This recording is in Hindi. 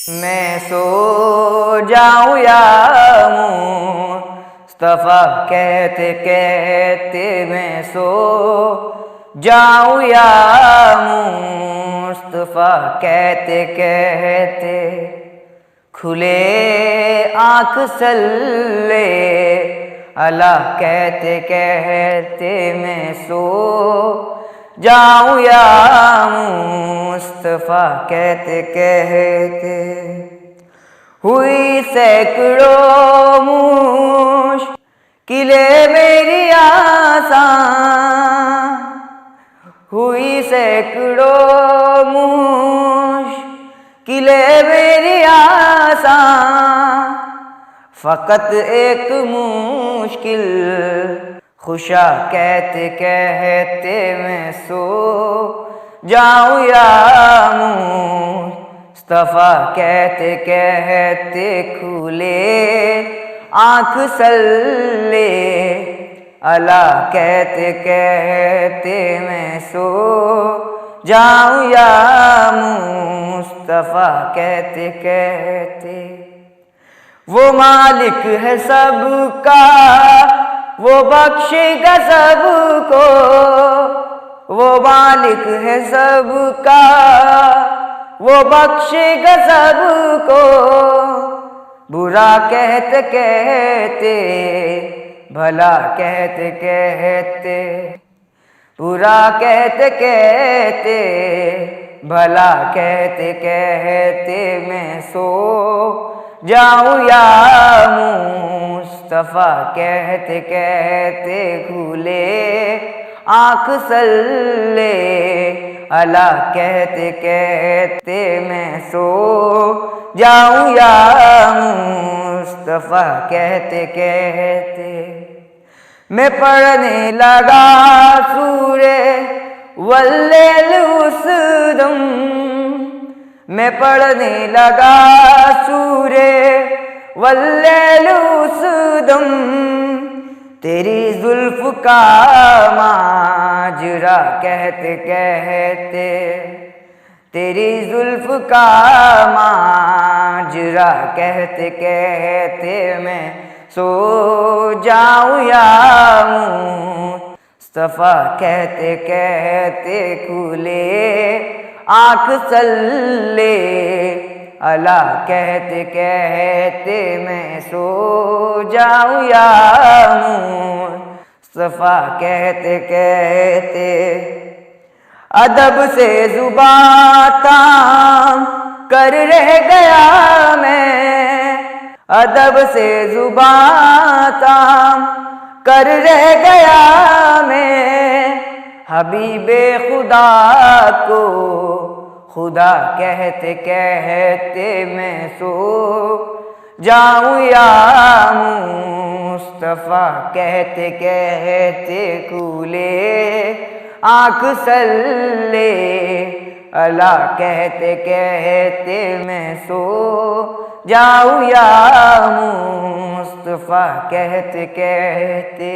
मैं सो जाऊं या मुस्तफा कहते कहते मैं सो जाऊं या मुस्तफा कहते कहते खुले आँख सल्ले अला कहते कहते मैं सो जाऊं या मुस्तफा कहते कहते हुई सैकड़ों मुश्किलें मेरी आसान, हुई सैकड़ों मुश्किलें मेरी आसान, फ़कत एक मुश्किल खुशा कहते कहते मैं सो जाऊं या मुस्तफा कहते कहते खुले आँख सल्ले अला कहते कहते मैं सो जाऊं या मुस्तफा कहते कहते वो मालिक है सबका, वो बख्शेगा सबको, वो मालिक है सबका, वो बख्शेगा सबको। बुरा कहते कहते भला कहते कहते, बुरा कहते कहते भला कहते कहते मैं सो जाऊं या मुस्तफा कहते कहते खुले आँख सल्ले अला कहते कहते मैं सो जाऊं या मुस्तफा कहते कहते मैं पढ़ने लगा सूरे वल्लैल उस दम, मैं पढ़ने लगा सूरे वल्लैल उस दम, तेरी जुल्फ का माजरा कहते कहते, तेरी जुल्फ का माजरा कहते कहते मैं सो जाऊं या मुस्तफा कहते कहते खुले आँख सल्ले अला कहते कहते मैं सो जाऊं या मुस्तफा कहते कहते अदब से जुबां ताम कर रह गया मैं, अदब से जुबां ताम कर रह गया मैं, हबीबे खुदा को खुदा कहते कहते मैं सो जाऊं या मुस्तफा कहते कहते खुले आँख सल्ले अला कहते कहते मैं सो जाऊं या मुस्तफा कहते कहते।